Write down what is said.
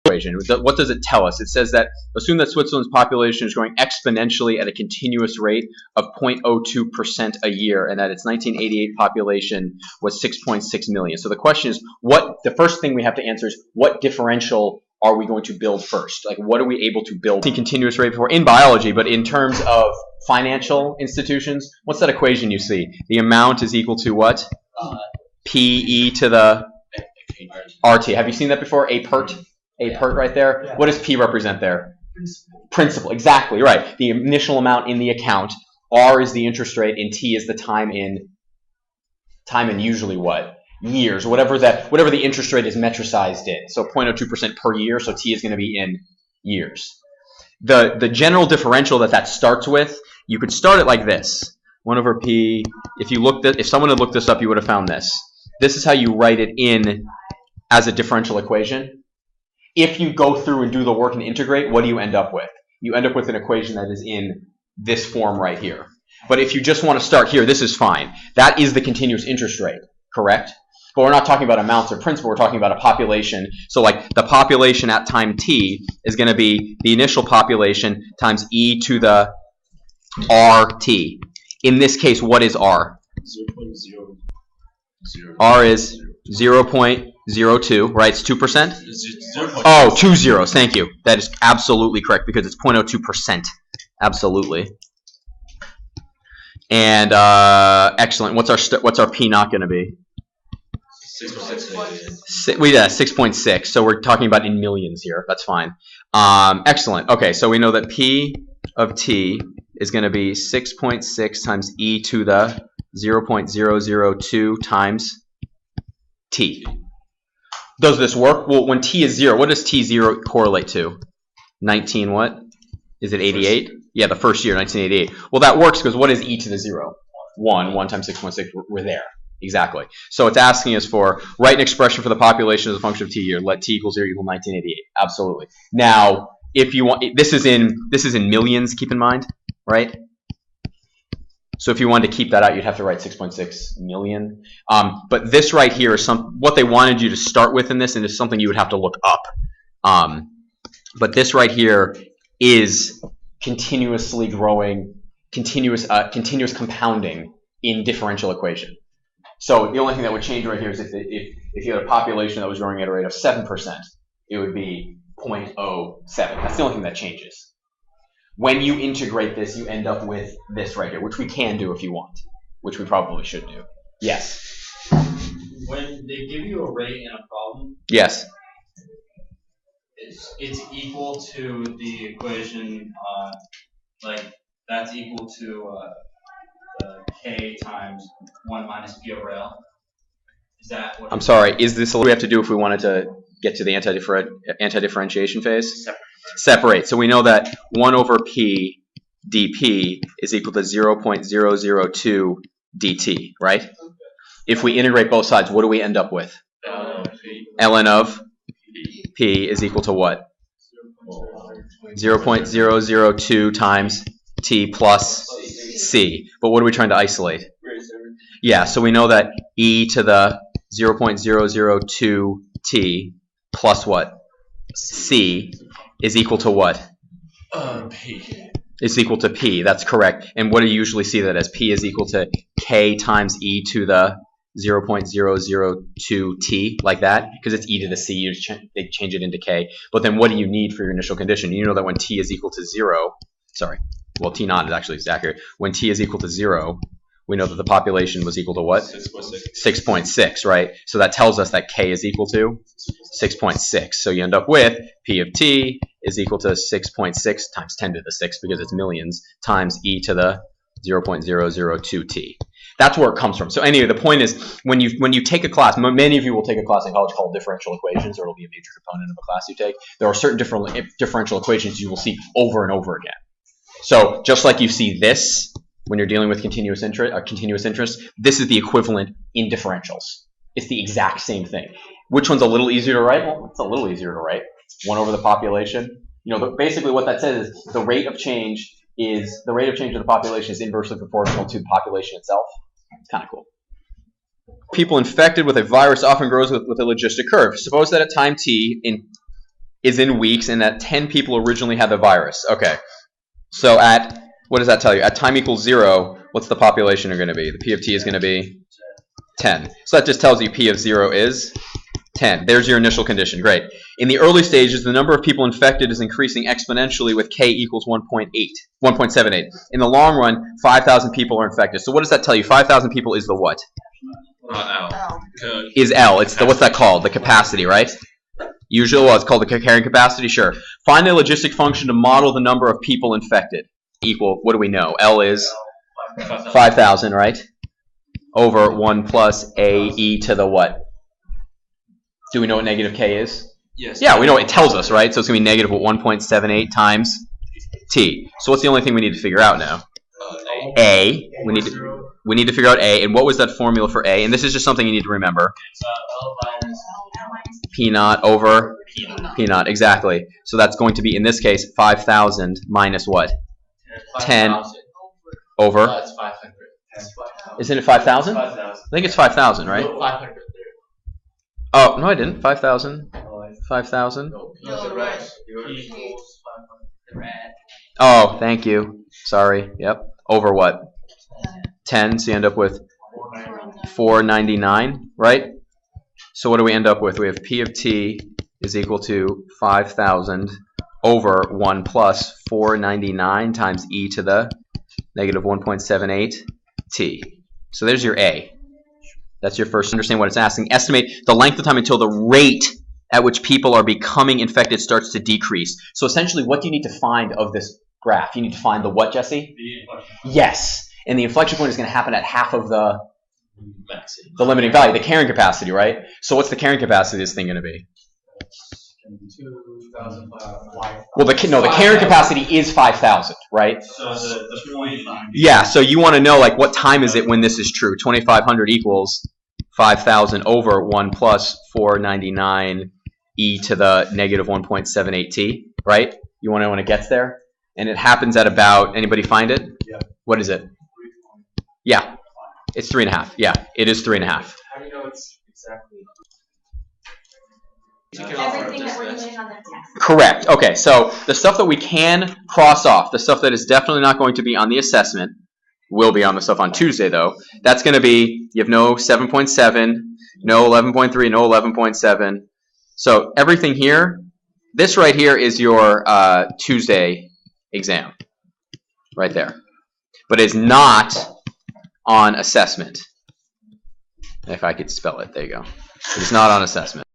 equation. What does it tell us? It says that assume that Switzerland's population is growing exponentially at a continuous rate of 0.02% a year, and that its 1988 population was 6.6 million. So the question is, the first thing we have to answer is, what differential are we going to build first? Like, what are we able to build in continuous rate before in biology, but in terms of financial institutions, what's that equation you see? The amount is equal to what? PE to the RT. Have you seen that before? A PERT? A PERT right there. Yeah. What does P represent there? Principal. Exactly right. The initial amount in the account. R is the interest rate, and T is the time in usually what? Years. Whatever the interest rate is metricized in. So 0.02% per year. So T is going to be in years. The general differential that starts with, you could start it like this: 1 over P. If someone had looked this up, you would have found this. This is how you write it in as a differential equation. If you go through and do the work and integrate, what do you end up with? You end up with an equation that is in this form right here. But if you just want to start here, this is fine. That is the continuous interest rate, correct? But we're not talking about amounts or principal. We're talking about a population. So like the population at time t is going to be the initial population times e to the RT. In this case, what is R? 0.0. R is 0.02, right? It's 2%? Oh, 2 zeros. Thank you. That is absolutely correct because it's 0.02%. Absolutely. And excellent. What's our P not going to be? 6.6. 6.6. So we're talking about in millions here. That's fine. Excellent. Okay, so we know that P of T is going to be 6.6 times e to the 0.002 times t. Does this work? Well, when t is 0, what does t0 correlate to? 19 what? Is it 88? Yeah, the first year, 1988. Well, that works because what is e to the 0? 1. 1 times 6.6, we're there. Exactly. So it's asking us for, write an expression for the population as a function of t here. Let t equal 0 equal 1988. Absolutely. Now, if you want, this is in millions, keep in mind, right? So if you wanted to keep that out, you'd have to write 6.6 million. But this right here is what they wanted you to start with in this, and it's something you would have to look up. But this right here is continuously growing, continuous compounding in differential equation. So the only thing that would change right here is if you had a population that was growing at a rate of 7%, it would be 0.07. That's the only thing that changes. When you integrate this, you end up with this right here, which we can do if you want, which we probably should do. Yes? When they give you a rate in a problem, yes, it's equal to the equation, like that's equal to k times 1 minus p over L. Is that what? I'm sorry. Is this what we have to do if we wanted to get to the anti-differentiation phase? Separate. So we know that 1 over p dp is equal to 0.002 dt, right? Okay. If we integrate both sides, what do we end up with? ln of p is equal to what? 0.002 times t plus c. But what are we trying to isolate? Yeah, so we know that e to the 0.002 t plus what? C is equal to what? P. It's equal to P. That's correct. And what do you usually see that as? P is equal to K times e to the 0.002 t, like that, because it's e to the c. They change it into K. But then what do you need for your initial condition? You know that when t is equal to 0, well, t naught is actually accurate. When t is equal to 0, we know that the population was equal to what? 6.6, right? So that tells us that K is equal to 6.6. So you end up with P of T is equal to 6.6 times 10 to the 6 because it's millions times e to the 0.002 t. That's where it comes from. So anyway, the point is when you take a class, many of you will take a class in college called differential equations, or it'll be a major component of a class you take. There are certain differential equations you will see over and over again. So just like you see this, when you're dealing with continuous interest, this is the equivalent in differentials. It's the exact same thing. Which one's a little easier to write? Well, it's a little easier to write. 1 over the population. You know, basically what that says is the rate of change of the population is inversely proportional to the population itself. It's kind of cool. People infected with a virus often grows with a logistic curve. Suppose that at time t is in weeks and that 10 people originally had the virus. Okay. So at, what does that tell you? At time equals 0, what's the population going to be? The P of t is going to be 10. So that just tells you P of 0 is 10. There's your initial condition. Great. In the early stages, the number of people infected is increasing exponentially with K equals 1.78. In the long run, 5,000 people are infected. So what does that tell you? 5,000 people is the what? L. Is L. It's the, what's that called? The capacity, right? Usually, well, it's called the carrying capacity. Sure. Find a logistic function to model the number of people infected. Equal, what do we know? L is 5,000, right? Over 1 plus A e to the what? Do we know what negative K is? Yes. Yeah, we know what it tells us, right? So it's going to be negative 1.78 times T. So what's the only thing we need to figure out now? A. We need to figure out A. And what was that formula for A? And this is just something you need to remember. L minus P naught over P naught. Exactly. So that's going to be, in this case, 5,000 minus what? 10 over. That's 500. Isn't it 5,000? 5,000. I think it's 5,000, right? 500. Oh, no, I didn't. 5,000. 5,000. No, the rest. Oh, thank you. Sorry. Yep. Over what? 10. So you end up with 499, right? So what do we end up with? We have P of t is equal to 5,000 over 1 plus 499 times e to the negative 1.78 t. So there's your A. That's your first. Understand what it's asking. Estimate the length of time until the rate at which people are becoming infected starts to decrease. So essentially, what do you need to find of this graph? You need to find the what, Jesse? Yes. And the inflection point is going to happen at half of the limiting value, the carrying capacity, right? So what's the carrying capacity of this thing going to be? 2,500. Well, the carrying capacity is 5,000, right? So the point. Yeah, so you want to know, like, what time is it when this is true? 2,500 equals 5,000 over 1 plus 499 e to the negative 1.78 t, right? You want to know when it gets there? And it happens at about, anybody find it? Yeah. What is it? Yeah, it's 3.5. Yeah, it is 3.5. How do you know it's exactly? Everything that we're doing on the test. Correct. Okay, so the stuff that we can cross off, the stuff that is definitely not going to be on the assessment, will be on the stuff on Tuesday, though. That's going to be, you have no 7.7, no 11.3, no 11.7. So everything here, this right here is your Tuesday exam, right there. But it's not on assessment. If I could spell it, there you go. It's not on assessment.